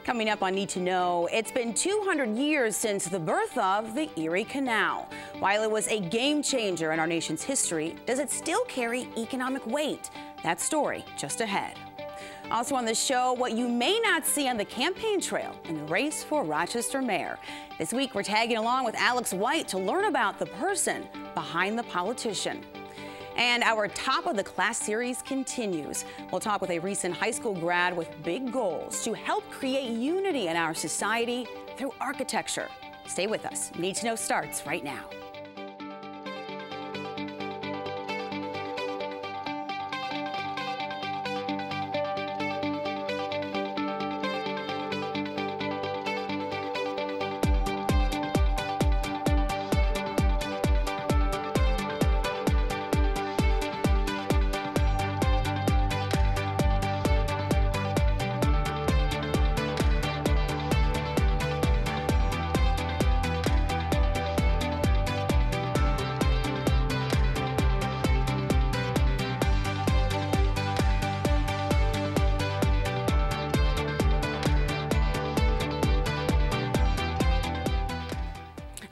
Coming up on Need to Know, it's been 200 years since the birth of the Erie Canal. While it was a game changer in our nation's history, does it still carry economic weight? That story just ahead. Also on the show, what you may not see on the campaign trail in the race for Rochester mayor. This week, we're tagging along with Alex White to learn about the person behind the politician. And our Top of the Class series continues. We'll talk with a recent high school grad with big goals to help create unity in our society through architecture. Stay with us. Need to Know starts right now.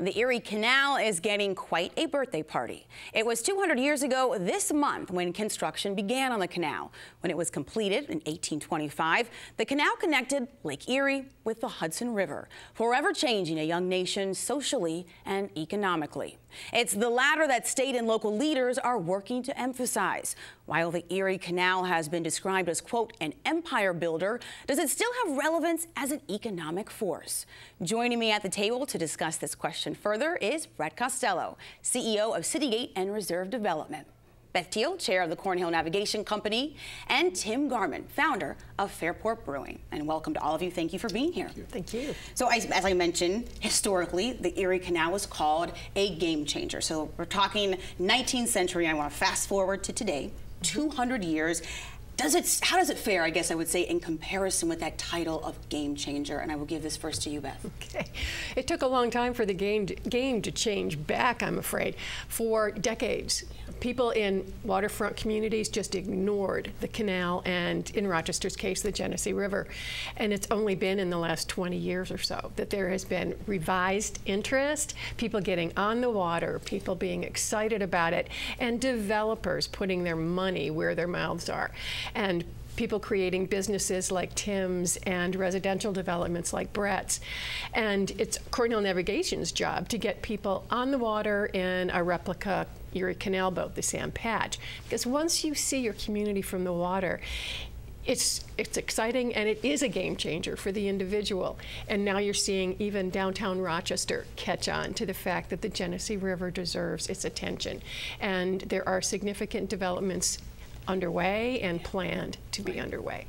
The Erie Canal is getting quite a birthday party. It was 200 years ago this month when construction began on the canal. When it was completed in 1825, the canal connected Lake Erie with the Hudson River, forever changing a young nation socially and economically. It's the latter that state and local leaders are working to emphasize. While the Erie Canal has been described as, quote, an empire builder, does it still have relevance as an economic force? Joining me at the table to discuss this question further is Brett Costello, CEO of Citygate and Reserve Development, Beth Teal, chair of the Cornhill Navigation Company, and Tim Garman, founder of Fairport Brewing. And welcome to all of you. Thank you for being here. Thank you. So as I mentioned, historically, the Erie Canal was called a game changer. So we're talking 19th century. I want to fast forward to today, 200 years. How does it fare, I guess I would say, in comparison with that title of game changer? And I will give this first to you, Beth. Okay. It took a long time for the game to change back, I'm afraid. For decades, people in waterfront communities just ignored the canal and, in Rochester's case, the Genesee River. And it's only been in the last 20 years or so that there has been revised interest, people getting on the water, people being excited about it, and developers putting their money where their mouths are. And people creating businesses like Tim's and residential developments like Brett's. And it's Cornhill Navigation's job to get people on the water in a replica Erie Canal boat, the Sam Patch. Because once you see your community from the water, it's exciting, and it is a game changer for the individual. And now you're seeing even downtown Rochester catch on to the fact that the Genesee River deserves its attention. And there are significant developments underway and planned to be underway.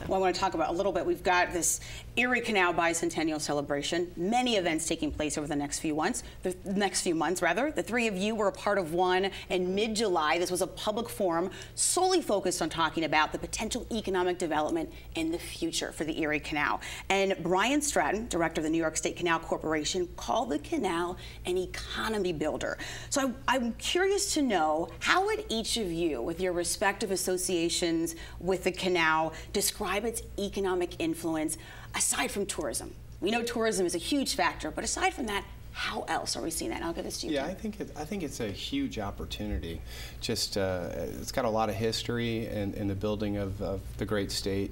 Well, I want to talk about a little bit. We've got this Erie Canal Bicentennial celebration. Many events taking place over the next few months. The three of you were a part of one in mid-July. This was a public forum solely focused on talking about the potential economic development in the future for the Erie Canal. And Brian Stratton, director of the New York State Canal Corporation, called the canal an economy builder. So I'm curious to know, how would each of you, with your respective associations with the canal, describe its economic influence aside from tourism? We know tourism is a huge factor, but aside from that, how else are we seeing that? And I'll give this to you. Yeah, I think it's a huge opportunity. Just it's got a lot of history in the building of the great state.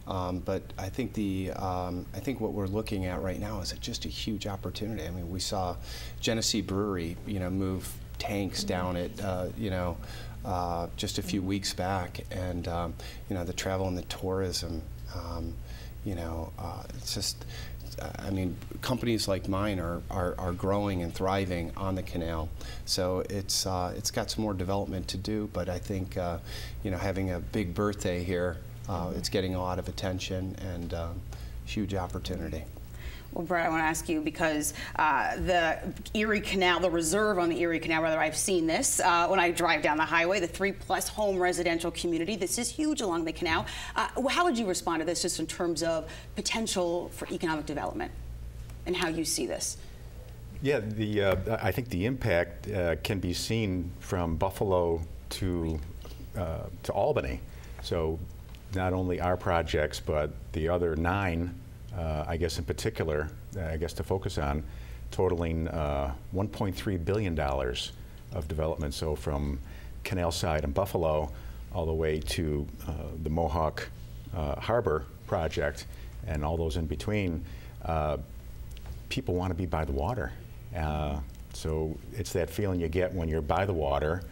But I think what we're looking at right now is just a huge opportunity. I mean, we saw Genesee Brewery, move tanks down it, just a few weeks back, and the travel and the tourism, it's just, I mean, companies like mine are growing and thriving on the canal. So it's got some more development to do, but I think having a big birthday here, it's getting a lot of attention and huge opportunity. Well, Brett, I want to ask you, because the Erie Canal, the reserve on the Erie Canal, rather, I've seen this when I drive down the highway, the 3+ home residential community. This is huge along the canal. How would you respond to this, just in terms of potential for economic development and how you see this? Yeah, I think the impact can be seen from Buffalo to Albany. So not only our projects, but the other 9 I guess in particular, I guess to focus on, totaling $1.3 billion of development. So from Canal Side and Buffalo all the way to the Mohawk Harbor project and all those in between. People want to be by the water. So it's that feeling you get when you're by the water.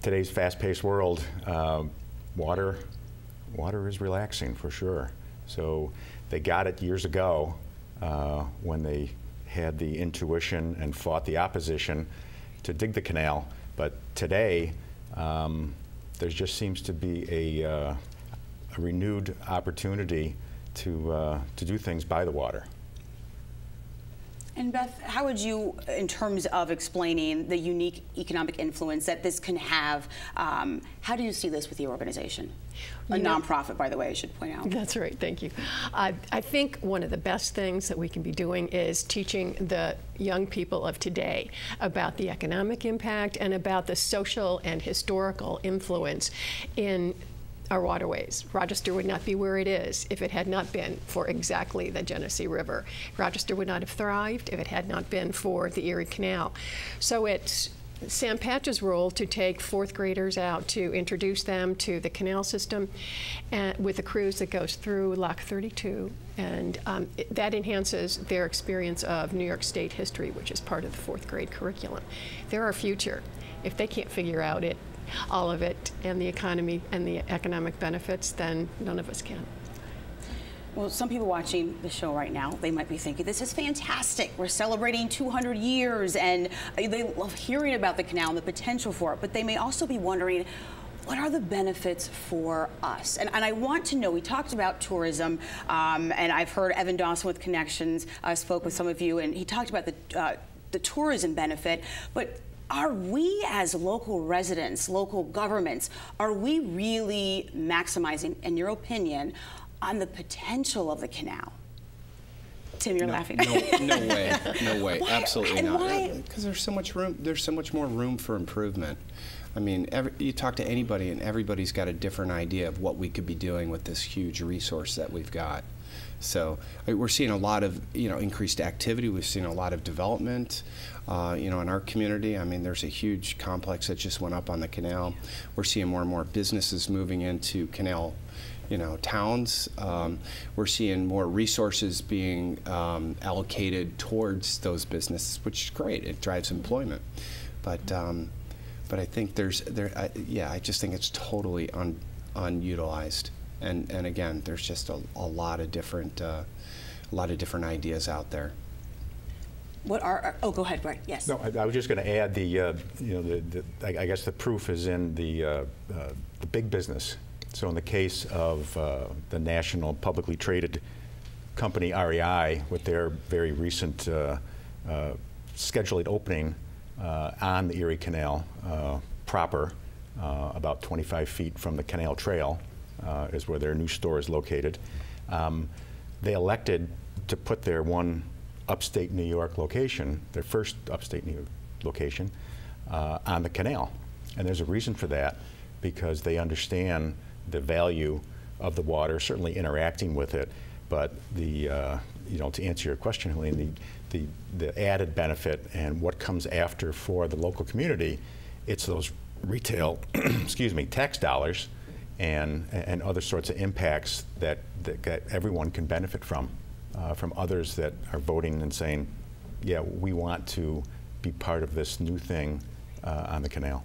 Today's fast-paced world, water is relaxing for sure. So they got it years ago when they had the intuition and fought the opposition to dig the canal. But today, there just seems to be a renewed opportunity to do things by the water. And Beth, how would you, in terms of explaining the unique economic influence that this can have, how do you see this with the organization? A nonprofit, by the way, I should point out. That's right, thank you. I think one of the best things that we can be doing is teaching the young people of today about the economic impact and about the social and historical influence in our waterways. Rochester would not be where it is if it had not been for exactly the Genesee River. Rochester would not have thrived if it had not been for the Erie Canal. So it's Sam Patch's role to take fourth graders out to introduce them to the canal system and with a cruise that goes through Lock 32, and that enhances their experience of New York State history, which is part of the fourth grade curriculum. They're our future. If they can't figure out all of it and the economy and the economic benefits, then none of us can. Well, some people watching the show right now, they might be thinking, this is fantastic. We're celebrating 200 years, and they love hearing about the canal and the potential for it, but they may also be wondering, what are the benefits for us? And I want to know, we talked about tourism, and I've heard Evan Dawson with Connections spoke with some of you, and he talked about the tourism benefit, but are we as local residents, local governments, are we really maximizing, in your opinion, on the potential of the canal? Tim, you're laughing. No way, no way, absolutely and not. why? Because there's so much room, there's so much more room for improvement. I mean, you talk to anybody and everybody's got a different idea of what we could be doing with this huge resource that we've got. So we're seeing a lot of, increased activity. We've seen a lot of development, in our community. I mean, there's a huge complex that just went up on the canal. We're seeing more and more businesses moving into canal, towns. We're seeing more resources being allocated towards those businesses, which is great. It drives employment, but I think I just think it's totally unutilized. And again, there's just a lot of different ideas out there. What are? Oh, go ahead, Brett. Yes. No, I was just going to add I guess the proof is in the big business. So in the case of the national publicly traded company REI, with their very recent scheduled opening on the Erie Canal proper, about 25 feet from the canal trail. Is where their new store is located. They elected to put their one upstate New York location, their first upstate New York location, on the canal. And there's a reason for that, because they understand the value of the water, certainly interacting with it, but to answer your question, Helene, the added benefit and what comes after for the local community, it's those retail, tax dollars and other sorts of impacts that everyone can benefit from others that are voting and saying, yeah, we want to be part of this new thing on the canal.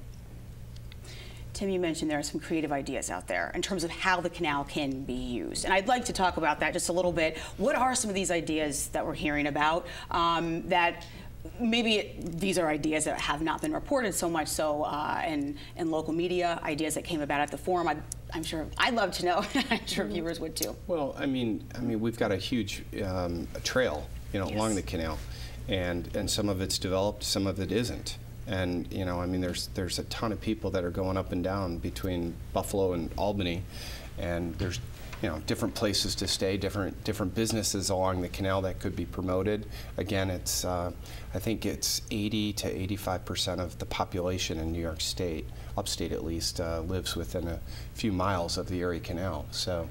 Tim, you mentioned there are some creative ideas out there in terms of how the canal can be used. And I'd like to talk about that just a little bit. What are some of these ideas that we're hearing about that maybe these are ideas that have not been reported so much so in local media, ideas that came about at the forum? I'm sure I'd love to know. I'm sure viewers would too. Well, I mean, we've got a huge trail, Yes. along the canal, and some of it's developed, some of it isn't. And there's a ton of people that are going up and down between Buffalo and Albany, and there's different places to stay, different businesses along the canal that could be promoted. Again, it's I think it's 80 to 85% of the population in New York State, upstate at least, lives within a few miles of the Erie Canal. So,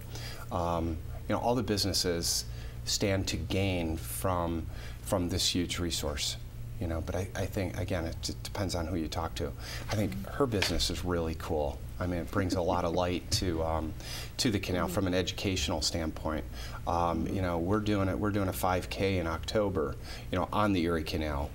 all the businesses stand to gain from this huge resource. But I think, again, it depends on who you talk to. I think her business is really cool. I mean, it brings a lot of light to the canal from an educational standpoint. We're doing a 5K in October, on the Erie Canal.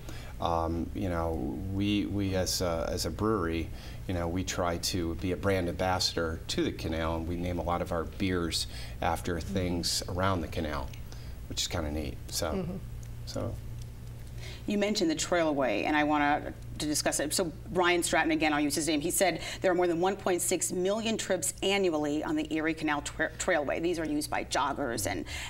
We as a brewery, we try to be a brand ambassador to the canal, and we name a lot of our beers after things around the canal, which is kind of neat. So. You mentioned the Trailway, and I want to discuss it. So Brian Stratton, again, I'll use his name, he said there are more than 1.6 million trips annually on the Erie Canal Trailway. These are used by joggers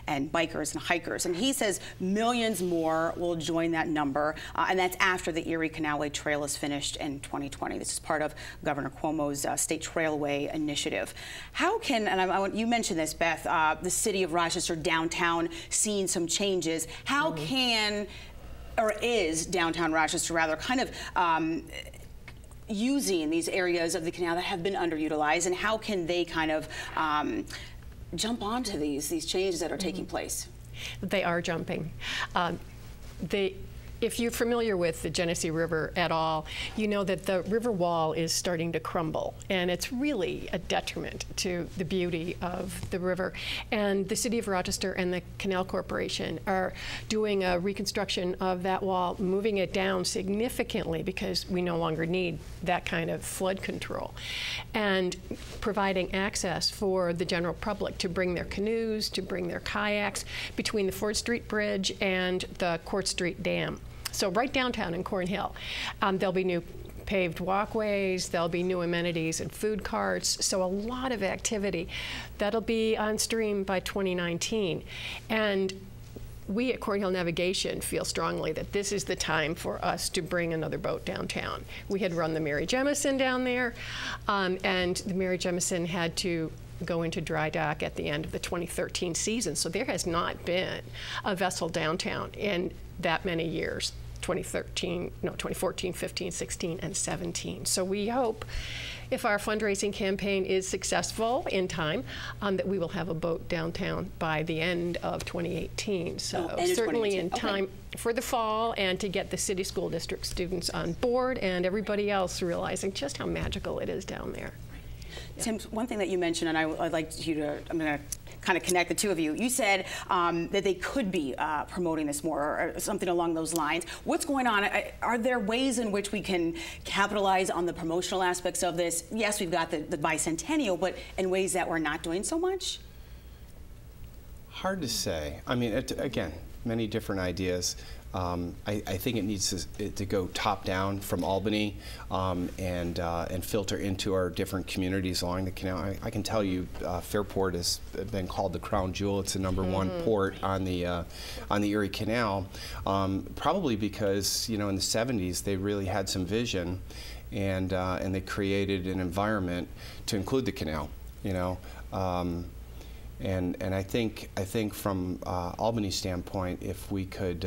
and bikers and hikers. And he says millions more will join that number, and that's after the Erie Canalway Trail is finished in 2020. This is part of Governor Cuomo's State Trailway initiative. How can, and you mentioned this, Beth, the city of Rochester downtown seeing some changes. How can, or is downtown Rochester rather, kind of using these areas of the canal that have been underutilized, and how can they kind of jump onto these changes that are taking place? They are jumping. If you're familiar with the Genesee River at all, you know that the river wall is starting to crumble, and it's really a detriment to the beauty of the river. And the City of Rochester and the Canal Corporation are doing a reconstruction of that wall, moving it down significantly because we no longer need that kind of flood control, and providing access for the general public to bring their canoes, to bring their kayaks between the Ford Street Bridge and the Court Street Dam. So right downtown in Cornhill, there'll be new paved walkways, there'll be new amenities and food carts, so a lot of activity. That'll be on stream by 2019. And we at Cornhill Navigation feel strongly that this is the time for us to bring another boat downtown. We had run the Mary Jemison down there, and the Mary Jemison had to go into dry dock at the end of the 2013 season. So there has not been a vessel downtown in that many years, 2014, 15, 16, and 17. So we hope, if our fundraising campaign is successful in time, that we will have a boat downtown by the end of 2018. So certainly in time for the fall, and to get the city school district students on board and everybody else realizing just how magical it is down there. Tim, one thing that you mentioned, and I'd like you to, I'm going to kind of connect the two of you. You said that they could be promoting this more, or something along those lines. What's going on? Are there ways in which we can capitalize on the promotional aspects of this? Yes, we've got the bicentennial, but in ways that we're not doing so much? Hard to say. I mean, again, many different ideas. I think it needs to go top down from Albany and filter into our different communities along the canal. I can tell you, Fairport has been called the crown jewel. It's the #1 port on the Erie Canal, probably because in the 70s they really had some vision, and they created an environment to include the canal. And I think from Albany's standpoint, if we get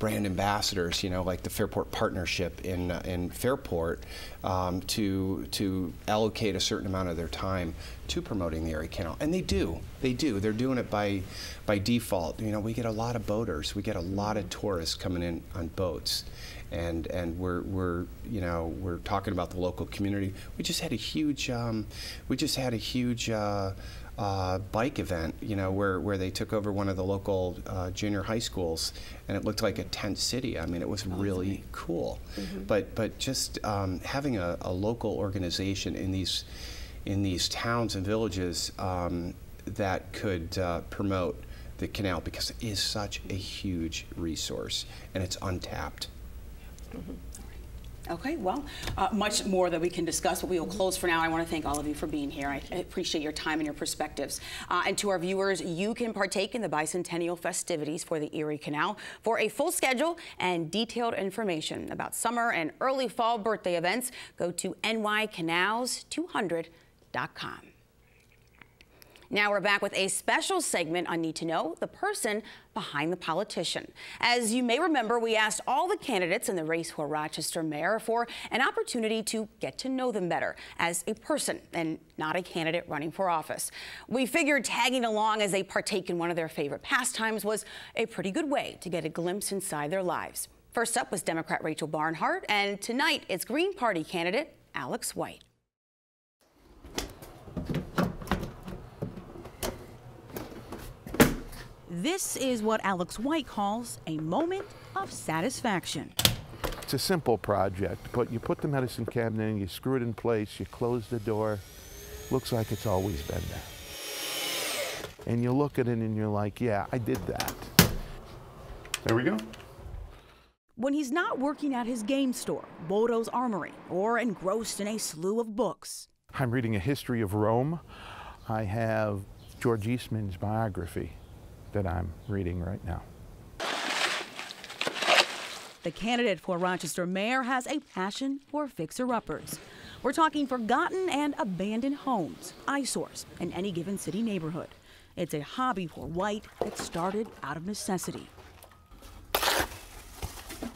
brand ambassadors, like the Fairport Partnership in Fairport, to allocate a certain amount of their time to promoting the Erie Canal, and they do. They're doing it by default. We get a lot of boaters, we get a lot of tourists coming in on boats, and we're talking about the local community. We just had a huge bike event, where they took over one of the local junior high schools, and it looked like a tent city. I mean, it was really cool. But just having a local organization in these towns and villages that could promote the canal, because it is such a huge resource and it's untapped. Okay, well, much more that we can discuss, but we will close for now. I want to thank all of you for being here. I appreciate your time and your perspectives. And to our viewers, you can partake in the bicentennial festivities for the Erie Canal. For a full schedule and detailed information about summer and early fall birthday events, go to nycanals200.com. Now we're back with a special segment on Need to Know, the person behind the politician. As you may remember, we asked all the candidates in the race for Rochester mayor for an opportunity to get to know them better as a person and not a candidate running for office. We figured tagging along as they partake in one of their favorite pastimes was a pretty good way to get a glimpse inside their lives. First up was Democrat Rachel Barnhart, and tonight it's Green Party candidate Alex White. This is what Alex White calls a moment of satisfaction. It's a simple project, but you put the medicine cabinet in, you screw it in place, you close the door. Looks like it's always been there. And you look at it and you're like, yeah, I did that. There we go. When he's not working at his game store, Bodo's Armory, or engrossed in a slew of books. I'm reading a history of Rome. I have George Eastman's biography that I'm reading right now. The candidate for Rochester mayor has a passion for fixer-uppers. We're talking forgotten and abandoned homes, eyesores in any given city neighborhood. It's a hobby for White that started out of necessity.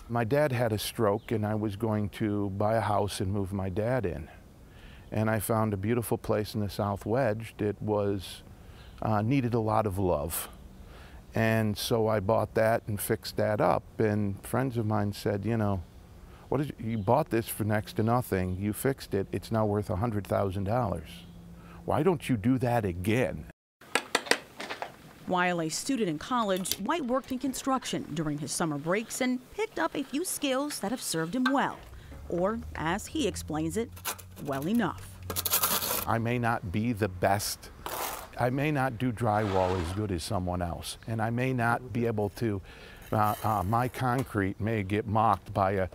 My dad had a stroke and I was going to buy a house and move my dad in. And I found a beautiful place in the South Wedge that was needed a lot of love. And so I bought that and fixed that up. And friends of mine said, you know, you bought this for next to nothing. You fixed it. It's now worth $100,000. Why don't you do that again? While a student in college, White worked in construction during his summer breaks and picked up a few skills that have served him well. Or, as he explains it, well enough. I may not be the best. I may not do drywall as good as someone else, and I may not be able to, my concrete may get mocked by a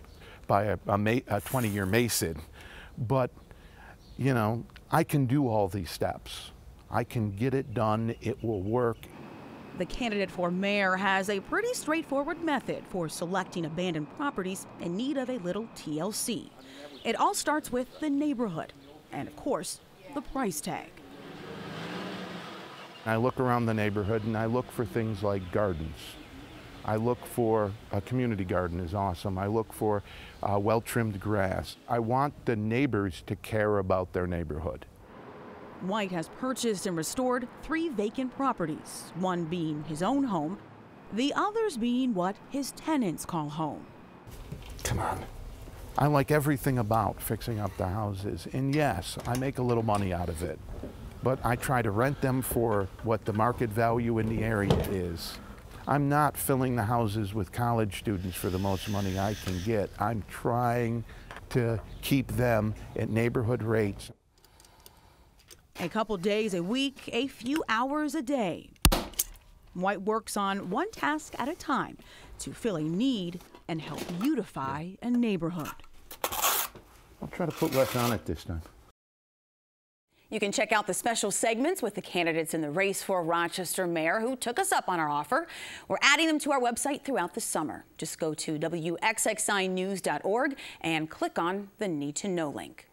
20-year mason, but, you know, I can do all these steps. I can get it done, it will work. The candidate for mayor has a pretty straightforward method for selecting abandoned properties in need of a little TLC. It all starts with the neighborhood, and of course, the price tag. I look around the neighborhood and I look for things like gardens. I look for a community garden is awesome. I look for well-trimmed grass. I want the neighbors to care about their neighborhood. White has purchased and restored 3 vacant properties, one being his own home, the others being what his tenants call home. Come on. I like everything about fixing up the houses, and yes, I make a little money out of it. But I try to rent them for what the market value in the area is. I'm not filling the houses with college students for the most money I can get. I'm trying to keep them at neighborhood rates. A couple days a week, a few hours a day. White works on one task at a time to fill a need and help beautify a neighborhood. I'll try to put less on it this time. You can check out the special segments with the candidates in the race for Rochester mayor who took us up on our offer. We're adding them to our website throughout the summer. Just go to WXXInews.org and click on the Need to Know link.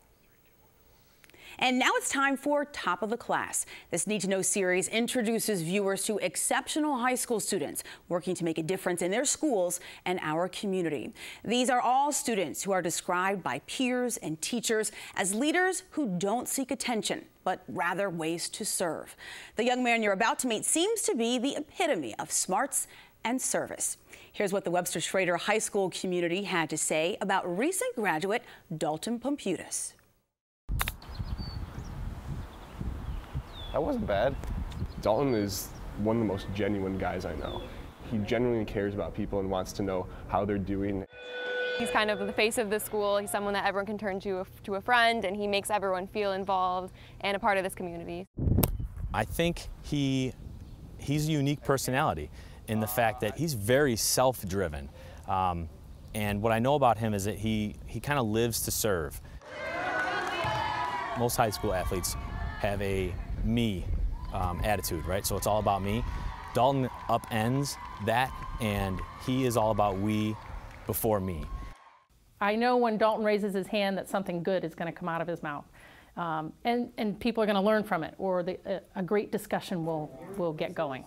And now it's time for Top of the Class. This Need to Know series introduces viewers to exceptional high school students working to make a difference in their schools and our community. These are all students who are described by peers and teachers as leaders who don't seek attention, but rather ways to serve. The young man you're about to meet seems to be the epitome of smarts and service. Here's what the Webster Schrader High School community had to say about recent graduate Dalton Pumputis. That wasn't bad. Dalton is one of the most genuine guys I know. He genuinely cares about people and wants to know how they're doing. He's kind of the face of the school. He's someone that everyone can turn to a friend, and he makes everyone feel involved and a part of this community. I think he's a unique personality in the fact that he's very self-driven. And what I know about him is that he kind of lives to serve. Most high school athletes have a me attitude, right? So it's all about me. Dalton upends that, and he is all about we before me. I know when Dalton raises his hand that something good is going to come out of his mouth. and people are going to learn from it, or a great discussion will get going.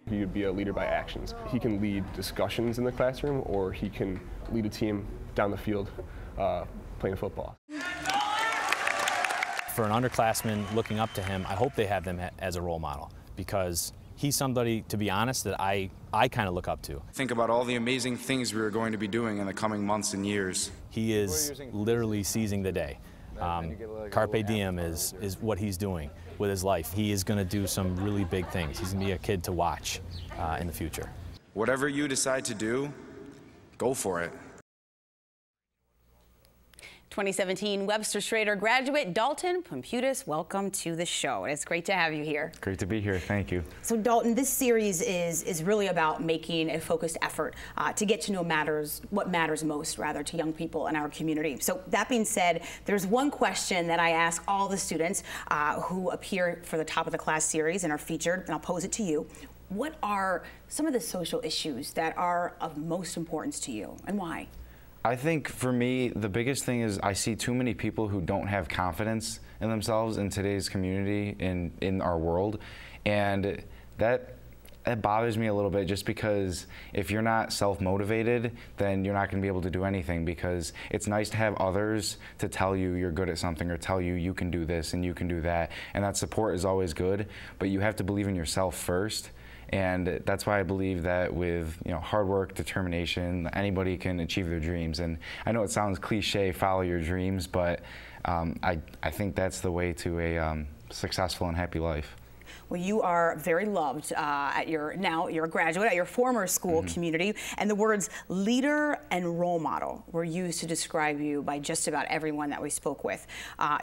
He would be a leader by actions. He can lead discussions in the classroom, or he can lead a team down the field playing football. For an underclassman looking up to him, I hope they have them as a role model, because he's somebody, to be honest, that I kind of look up to. Think about all the amazing things we are going to be doing in the coming months and years. He is literally seizing the day. Carpe diem is what he's doing with his life. He is going to do some really big things. He's going to be a kid to watch in the future. Whatever you decide to do, go for it. 2017 Webster Schrader graduate Dalton Pumputis, welcome to the show. It's great to have you here. Great to be here. Thank you. So Dalton, this series is really about making a focused effort to get to know what matters most, rather, to young people in our community. So that being said, there's one question that I ask all the students who appear for the Top of the Class series and are featured, and I'll pose it to you. What are some of the social issues that are of most importance to you, and why? I think for me, the biggest thing is I see too many people who don't have confidence in themselves in today's community, in our world, and that bothers me a little bit, just because if you're not self-motivated, then you're not going to be able to do anything, because it's nice to have others to tell you you're good at something, or tell you you can do this and you can do that, and that support is always good, but you have to believe in yourself first. And that's why I believe that with hard work, determination, anybody can achieve their dreams. And I know it sounds cliche, follow your dreams, but I think that's the way to a successful and happy life. Well, you are very loved you're a graduate at your former school community, and the words leader and role model were used to describe you by just about everyone that we spoke with.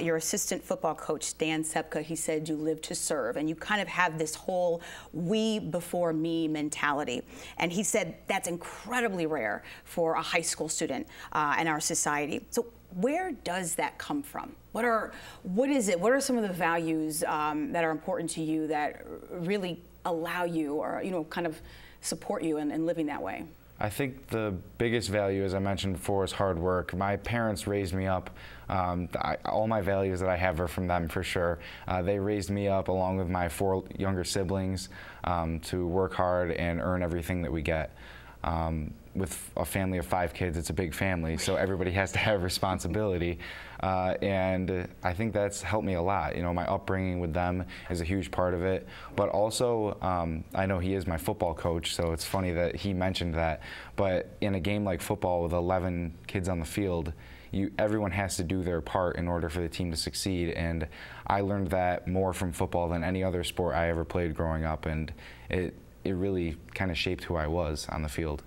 Your assistant football coach, Dan Sepka, he said you live to serve, and you kind of have this whole we before me mentality. And he said that's incredibly rare for a high school student in our society. So where does that come from? What is it? What are some of the values that are important to you that really allow you, or kind of support you in living that way? I think the biggest value, as I mentioned before, is hard work. My parents raised me up. All my values that I have are from them, for sure. They raised me up along with my 4 younger siblings to work hard and earn everything that we get. With a family of 5 kids, it's a big family, so everybody has to have responsibility, and I think that's helped me a lot. My upbringing with them is a huge part of it, but also I know he is my football coach, so it's funny that he mentioned that, but in a game like football with 11 kids on the field, everyone has to do their part in order for the team to succeed, and I learned that more from football than any other sport I ever played growing up, and it really kind of shaped who I was on the field.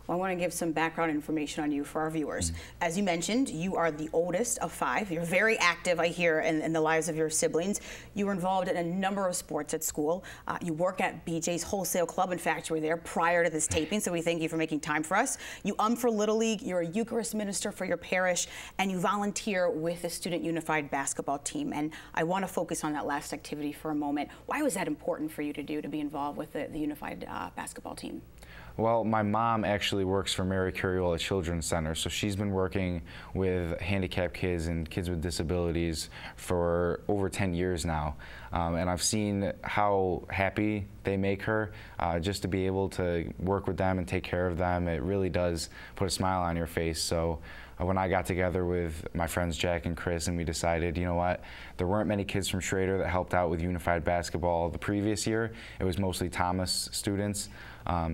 Well, I want to give some background information on you for our viewers. As you mentioned, you are the oldest of 5. You're very active, I hear, in the lives of your siblings. You were involved in a number of sports at school. You work at BJ's Wholesale Club. In fact, you were there prior to this taping, so we thank you for making time for us. You for Little League. You're a Eucharist minister for your parish, and you volunteer with the Student Unified Basketball team. And I want to focus on that last activity for a moment. Why was that important for you to do, to be involved with the Unified Basketball team? Well, my mom actually works for Mary Curriola Children's Center, so she's been working with handicapped kids and kids with disabilities for over 10 years now. And I've seen how happy they make her just to be able to work with them and take care of them. It really does put a smile on your face. So when I got together with my friends Jack and Chris, and we decided, you know what, there weren't many kids from Schrader that helped out with Unified Basketball the previous year. It was mostly Thomas students.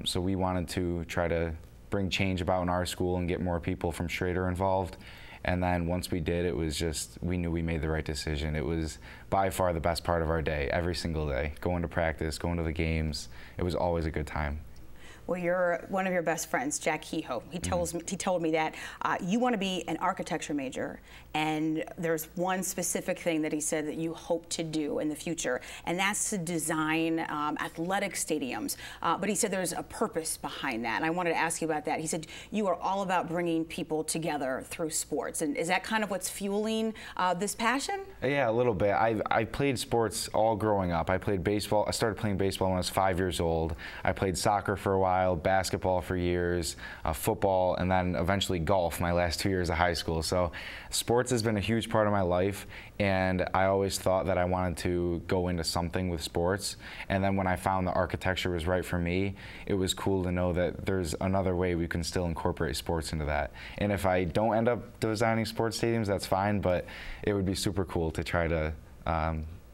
So we wanted to try to bring change about in our school and get more people from Schrader involved. And then once we did, it was just, we knew we made the right decision. It was by far the best part of our day, every single day. Going to practice, going to the games, it was always a good time. Well, you're one of your best friends, Jack Kehoe. He told me that you want to be an architecture major, and there's one specific thing that he said that you hope to do in the future, and that's to design athletic stadiums. But he said there's a purpose behind that, and I wanted to ask you about that. He said you are all about bringing people together through sports, and is that kind of what's fueling this passion? Yeah, a little bit. I played sports all growing up. I played baseball. I started playing baseball when I was 5 years old. I played soccer for a while. while, basketball for years, football, and then eventually golf my last 2 years of high school. So sports has been a huge part of my life, and I always thought that I wanted to go into something with sports. And then when I found the architecture was right for me, it was cool to know that there's another way we can still incorporate sports into that. And if I don't end up designing sports stadiums, that's fine, but it would be super cool to try to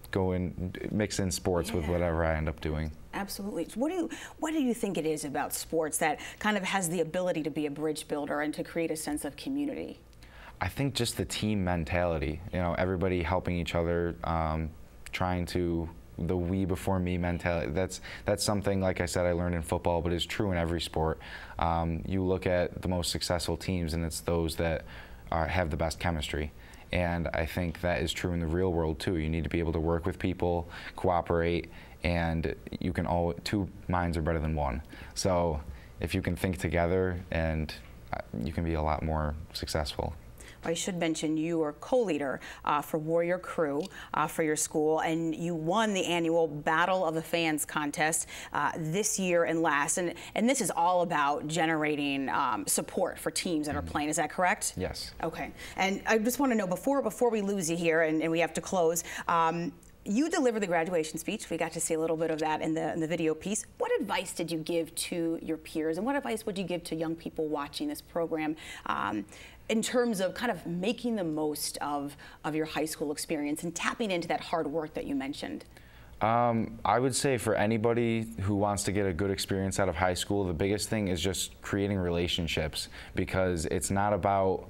go and mix in sports with whatever I end up doing. Absolutely. What do you think it is about sports that kind of has the ability to be a bridge builder and to create a sense of community? I think just the team mentality, you know, everybody helping each other, trying to, the we before me mentality, that's something, like I said, I learned in football, but is true in every sport. You look at the most successful teams, and it's those that have the best chemistry. And I think that is true in the real world too. You need to be able to work with people, cooperate, and you can all, two minds are better than one. So if you can think together, and you can be a lot more successful. I should mention you are co-leader for Warrior Crew for your school, and you won the annual Battle of the Fans contest this year and last. And this is all about generating support for teams that are playing. Is that correct? Yes. Okay. And I just want to know, before we lose you here and we have to close, you delivered the graduation speech. We got to see a little bit of that in the video piece. What advice did you give to your peers, and what advice would you give to young people watching this program in terms of kind of making the most of your high school experience and tapping into that hard work that you mentioned? I would say for anybody who wants to get a good experience out of high school, the biggest thing is just creating relationships, because it's not about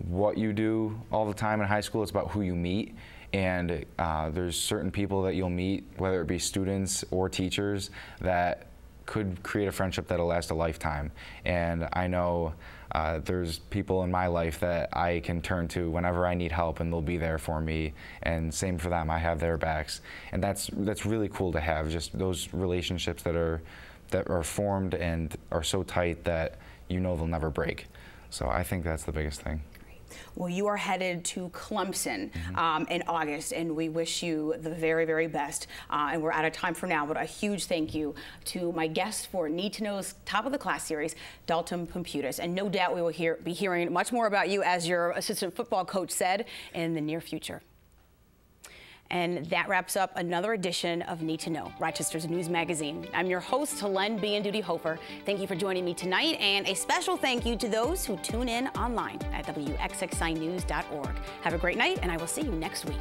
what you do all the time in high school, it's about who you meet. And there's certain people that you'll meet, whether it be students or teachers, that could create a friendship that'll last a lifetime. And I know there's people in my life that I can turn to whenever I need help, and they'll be there for me. And same for them, I have their backs. And that's really cool to have, just those relationships that are formed and are so tight that you know they'll never break. So I think that's the biggest thing. Well, you are headed to Clemson in August, and we wish you the very, very best. And we're out of time for now, but a huge thank you to my guest for Need to Know's Top of the Class series, Dalton Pamputis. And no doubt we will be hearing much more about you, as your assistant football coach said, in the near future. And that wraps up another edition of Need to Know, Rochester's news magazine. I'm your host, Helen B. and Duty Hofer. Thank you for joining me tonight, and a special thank you to those who tune in online at WXXInews.org. Have a great night, and I will see you next week.